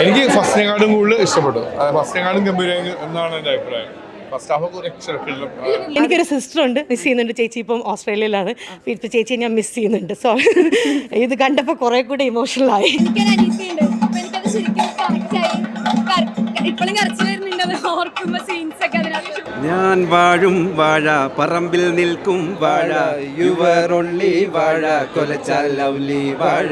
എനിക്ക് ഫസ്റ്റിനെക്കാളും കൂടുതൽ ഇഷ്ടപ്പെട്ടു. ഫസ്റ്റിനെക്കാളും ഗംഭീരം എന്നാണ് എൻ്റെ അഭിപ്രായം. ഫസ്റ്റ് ഹാഫ് ഒരു രക്ഷയില്ല. എനിക്കൊരു സിസ്റ്റർ ഉണ്ട്, മിസ് ചെയ്യുന്നുണ്ട്. ചേച്ചി ഇപ്പം ഓസ്ട്രേലിയയിലാണ്. ഇപ്പം ചേച്ചിയെ ഞാൻ മിസ് ചെയ്യുന്നുണ്ട്. സോ ഇത് കണ്ടപ്പോൾ കുറേ കൂടെ ഇമോഷണലായി. ഞാൻ വാഴും വാഴ പറമ്പിൽ നിൽക്കും വാഴ യുവർ ഒൺലി വാഴ കൊലച്ചാൽ ലവ്ലി വാഴ.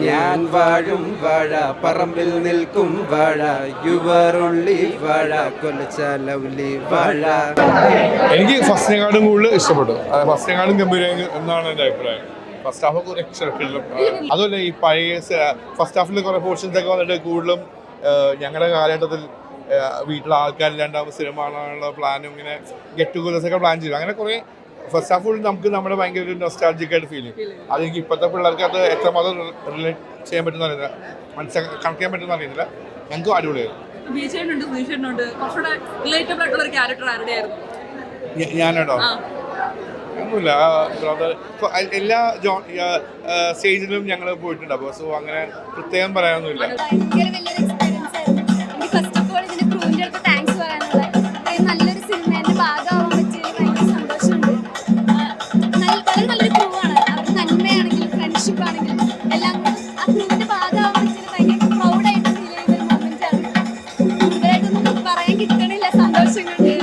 ഞാൻ വാഴും വാഴ പറമ്പിൽ നിൽക്കും വാഴ യുവർ ഒൺലി വാഴ കൊലച്ചാൽ ലവ്ലി വാഴ. എനിക്ക് ഫസ്റ്റിനെക്കാളും കൂടുതൽ ഇഷ്ടപ്പെട്ടു. ഫസ്റ്റിനെക്കാളും ഗംഭീരം എന്നാണ് എൻ്റെ അഭിപ്രായം. ഫസ്റ്റ് ഹാഫ് ഒരു രക്ഷയില്ല. അതുപോലെ ഈ പഴയ ഫസ്റ്റ് ഹാഫിൽ കുറേ പോർഷൻസ് ഒക്കെ വന്നിട്ട് കൂടുതലും ഞങ്ങളുടെ കാലഘട്ടത്തിൽ വീട്ടിലെ ആൾക്കാരില്ലാണ്ടാവുമ്പോൾ സിനിമ കാണാനുള്ള പ്ലാനും ഇങ്ങനെ ഗെറ്റ് ടുഗദേഴ്സ് ഒക്കെ പ്ലാൻ ചെയ്തു. അങ്ങനെ കുറേ ഫസ്റ്റ് ഹാഫ് നമുക്ക് നമ്മുടെ ഭയങ്കര ഒരു നൊസ്റ്റാൾജിക്കായിട്ട് ഫീൽ ചെയ്യും. അതെനിക്ക് ഇപ്പോഴത്തെ പിള്ളേർക്ക് അത് എത്രമാത്രം റിലേറ്റ് ചെയ്യാൻ പറ്റുന്ന അറിയില്ല, കണക്ട് ചെയ്യാൻ പറ്റുന്ന അറിയുന്നില്ല. ഞങ്ങൾക്ക് അടിപൊളിയായിരുന്നു. ഞാനോ ഒന്നുമില്ല, എല്ലാ സ്റ്റേജിലും ഞങ്ങൾ പോയിട്ടുണ്ട്. അപ്പോൾ സോ അങ്ങനെ പ്രത്യേകം പറയാനൊന്നുമില്ല. നല്ലൊരു സിനിമേന്റെ ഭാഗമാവാൻ പറ്റിയതിൽ ഭയങ്കര സന്തോഷമുണ്ട്. നല്ലൊരു ക്രൂ ആണ്. അവരുടെ നന്മയാണെങ്കിലും ഫ്രണ്ട്ഷിപ്പ് ആണെങ്കിലും എല്ലാം ആ ക്രൂവിന്റെ ഭാഗമാവാൻ പറ്റിയത് ഭയങ്കര പ്രൗഡായിട്ട് ഫീൽ ചെയ്യുന്ന ഒരു മൊമെന്റ് ആണ്. കൂടുതലായിട്ടൊന്നും പറയാൻ കിട്ടണില്ല സന്തോഷം കൊണ്ട്.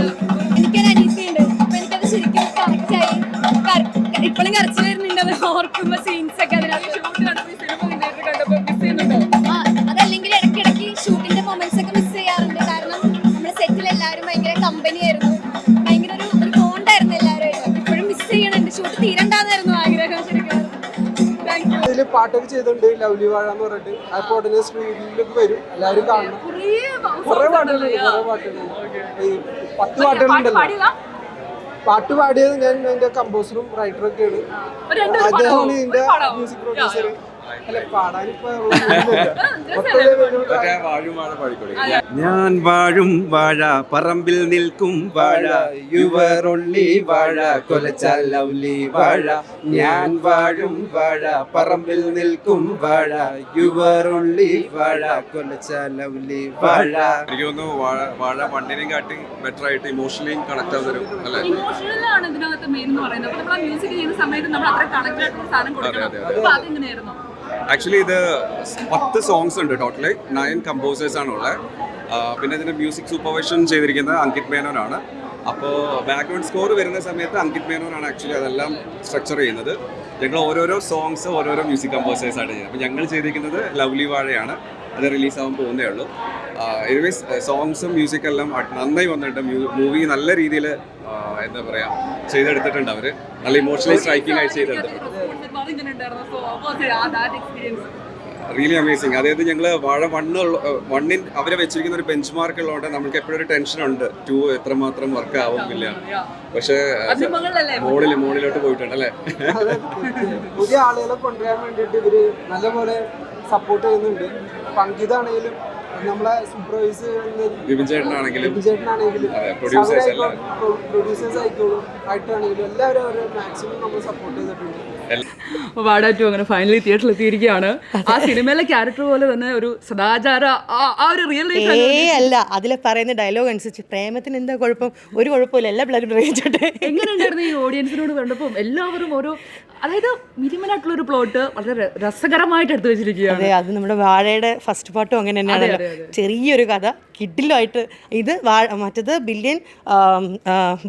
എനിക്കൊരു അനീതിയുണ്ട്. അപ്പൊ എനിക്കത് ശരിക്കും കറക്റ്റ് ആയി. ഇപ്പോഴും കരച്ചു വരുന്നുണ്ട് അത് ഓർക്കുമ്പോ സീൻസ് ഒക്കെ. അതല്ലെങ്കിൽ ഇടയ്ക്കിടയ്ക്ക് ഷൂട്ടിന്റെ മൊമെന്റ്സ് ഒക്കെ മിസ് ചെയ്യാറുണ്ട്. കാരണം നമ്മുടെ സെറ്റിൽ എല്ലാവരും ഭയങ്കര കമ്പനിയായിരുന്നു, ഭയങ്കര ഒരു ബോണ്ടായിരുന്നു എല്ലാവരും. ഇപ്പോഴും മിസ് ചെയ്യണുണ്ട്. ഷൂട്ട് തീരണ്ടാന്നായിരുന്നു ആഗ്രഹം ശരിക്കും. ഇതില് പാട്ടൊക്കെ ചെയ്തിട്ടുണ്ട്, ലവ്ലി വാഴ എന്ന് പറഞ്ഞിട്ട്. അപ്പോൾ ഉടനെ സ്ക്രീനിലേക്ക് വരും, എല്ലാവരും കാണണം. കുറെ പാട്ടുകളുണ്ട്. 10 പാട്ടുകളുണ്ടല്ലോ. പാട്ട് പാടിയത് ഞാൻ എൻ്റെ കമ്പോസറും റൈറ്ററൊക്കെയാണ്. അദ്ദേഹമാണ് ഇതിന്റെ മ്യൂസിക് പ്രൊഡ്യൂസർ. അല്ല, പാടാനിപ്പോ ഞാൻ വാഴും വാഴ പറമ്പിൽ നിൽക്കും വാഴ യുവർ ഒൺലി വാഴ കൊലച്ചാൽ ലവ്ലി വാഴ. ഞാൻ വാഴും വാഴ പറമ്പിൽ നിൽക്കും വാഴ യുവർ ഒൺലി വാഴ കൊലച്ചാൽ ലവ്ലി വാഴ. എനിക്ക് തോന്നുന്നു വാഴ വണ്ടിനെയും കാട്ടി ബെറ്റർ ആയിട്ട് ഇമോഷണലി കണക്ട് ആവുന്നൊരു അല്ലേ. ഇമോഷണലാണ് ഇതിനകത്ത് മെയിൻ എന്ന് പറയുന്നത്. അപ്പോൾ നമ്മൾ മ്യൂസിക് ചെയ്യുന്ന സമയത്ത് നമ്മൾ അത്ര കണക്റ്റഡ് ആയിട്ടുള്ള സാധനം കൊടുക്കണം. അപ്പോൾ അതെങ്ങനെയായിരുന്നു? ആക്ച്വലി ഇത് 10 സോങ്സ് ഉണ്ട്, ടോട്ടലി 9 കമ്പോസേഴ്സ് ആണ് ഉള്ളത്. പിന്നെ ഇതിൻ്റെ മ്യൂസിക് സൂപ്പർവിഷൻ ചെയ്തിരിക്കുന്നത് അങ്കിത് മേനോനാണ്. അപ്പോൾ ബാക്ക്ഗ്രൗണ്ട് സ്കോർ വരുന്ന സമയത്ത് അങ്കിത് മേനോനാണ് ആക്ച്വലി അതെല്ലാം സ്ട്രക്ചർ ചെയ്യുന്നത്. ഞങ്ങൾ ഓരോരോ സോങ്സ് ഓരോരോ മ്യൂസിക് കമ്പോസേഴ്സാണ് ചെയ്യുന്നത്. അപ്പോൾ ഞങ്ങൾ ചെയ്തിരിക്കുന്നത് ലവ്ലി വാഴയാണ്. അത് റിലീസാവാൻ പോകുന്നേ ഉള്ളൂ. എനിവേസ് സോങ്സും മ്യൂസിക്കെല്ലാം നന്നായി വന്നിട്ടുണ്ട്. മൂവി നല്ല രീതിയിൽ എന്താ പറയുക ചെയ്തെടുത്തിട്ടുണ്ട്. അവർ നല്ല ഇമോഷണലി സ്ട്രൈക്കിംഗ് ആയിട്ട് ചെയ്തെടുത്തിട്ടുണ്ട്. Really amazing. അതായത് ഞങ്ങൾ വാഴ വണ്ണിൻ അവരെ വെച്ചിരിക്കുന്ന ഒരു ബെഞ്ച് മാർക്ക് ഉള്ളതുകൊണ്ട് നമുക്ക് എപ്പോഴും ഒരു ടെൻഷനുണ്ട് 2 എത്രമാത്രം വർക്ക് ആവുന്നില്ല. പക്ഷേ മോളിലോട്ട് പോയിട്ടുണ്ട് അല്ലേ. പുതിയ ആളുകളെ കൊണ്ടുവരാൻ വേണ്ടിയിട്ട് ഇവര് നല്ലപോലെ സപ്പോർട്ട് ചെയ്യുന്നുണ്ട്. പങ്കിതാണെങ്കിലും നമ്മളെ സൂപ്പർവൈസ് വിപിൻ ചേട്ടനാണെങ്കിലും പ്രൊഡ്യൂസേഴ്സ് ആയിട്ടാണെങ്കിലും എല്ലാവരും അവരെ മാക്സിമം നമ്മൾ സപ്പോർട്ട് ചെയ്തിട്ടുണ്ട്. വാഴ 2 അങ്ങനെ ഫൈനലി തിയേറ്ററിൽ എത്തിയിരിക്കുകയാണ്. ആ സിനിമയിലെ ക്യാരക്ടർ പോലെ തന്നെ ഒരു സദാചാര ആ ഒരു റിയൽ ലൈഫ് അല്ല, അതിലെ പറയുന്ന ഡയലോഗ് അനുസരിച്ച് പ്രേമത്തിന് എന്താ കുഴപ്പം? ഒരു കുഴപ്പമില്ല, എല്ലാ പിള്ളേരും പ്രേമിച്ചോട്ടെ. എങ്ങനെയുണ്ടായിരുന്നു ഈ ഓഡിയൻസിനോട് കണ്ടപ്പോൾ? എല്ലാവരും ഓരോ, അതായത് മിനിമലായിട്ടുള്ള ഒരു പ്ലോട്ട് വളരെ രസകരമായിട്ട് എടുത്തു വെച്ചിരിക്കുകയാണ്. അതെ, അത് നമ്മുടെ വാഴയുടെ ഫസ്റ്റ് പാർട്ടും അങ്ങനെ തന്നെയാണല്ലോ. ചെറിയൊരു കഥ കിഡിലുമായിട്ട്. ഇത് മറ്റത് ബില്യൺ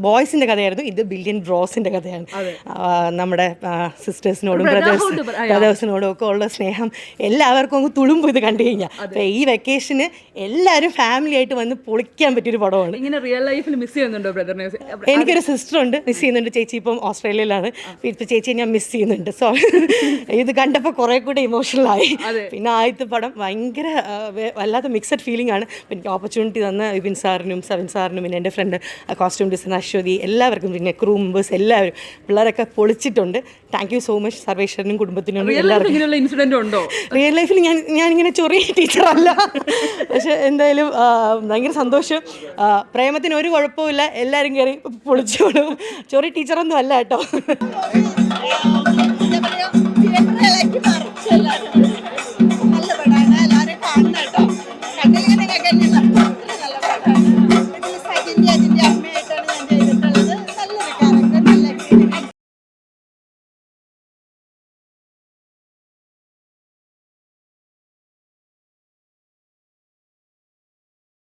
ബോയ്സിന്റെ കഥയായിരുന്നു, ഇത് ബില്യൺ ബ്രോസിന്റെ കഥയാണ്. നമ്മുടെ സിസ്റ്റേഴ്സിനോടും ബ്രദേഴ്സിനോടും ഒക്കെ ഉള്ള സ്നേഹം എല്ലാവർക്കും അങ്ങ് തുളുമ്പും ഇത് കണ്ടു കഴിഞ്ഞാൽ. അപ്പോൾ ഈ വെക്കേഷന് എല്ലാവരും ഫാമിലി ആയിട്ട് വന്ന് പൊളിക്കാൻ പറ്റിയൊരു പടമാണ്. ഇങ്ങനെ റിയൽ ലൈഫിൽ മിസ് ചെയ്യുന്നുണ്ടോ ബ്രദറിനെ? എനിക്കൊരു സിസ്റ്റർ ഉണ്ട്, മിസ് ചെയ്യുന്നുണ്ട്. ചേച്ചി ഇപ്പം ഓസ്ട്രേലിയയിലാണ്. ഇപ്പം ചേച്ചിയെ ഞാൻ മിസ് ചെയ്യുന്നുണ്ട്. സോ ഇത് കണ്ടപ്പോൾ കുറേ കൂടെ ഇമോഷണലായി. പിന്നെ ആദ്യത്തെ പടം ഭയങ്കര വല്ലാത്ത മിക്സഡ് ഫീലിംഗ് ആണ്. എനിക്ക് ഓപ്പർച്യൂണിറ്റി തന്ന വിപിൻ സാറിനും സെവൻ സാറിനും പിന്നെ എൻ്റെ ഫ്രണ്ട് കോസ്റ്റ്യൂം ഡിസൈനർ അശ്വതി, എല്ലാവർക്കും, പിന്നെ ക്രൂ മെമ്പേഴ്സ് എല്ലാവരും, പിള്ളേരൊക്കെ പൊളിച്ചിട്ടുണ്ട്. താങ്ക് യു സോ മച്ച് സർവേശ്വരനും കുടുംബത്തിനും എല്ലാവർക്കും. ഇൻസിഡന്റ് ഉണ്ടോ റിയൽ ലൈഫിൽ? ഞാനിങ്ങനെ ചൊറി ടീച്ചറല്ല, പക്ഷെ എന്തായാലും ഭയങ്കര സന്തോഷം. പ്രേമത്തിന് ഒരു കുഴപ്പമില്ല, എല്ലാവരും കയറി പൊളിച്ചോളും. ചൊറി ടീച്ചറൊന്നും അല്ല കേട്ടോ.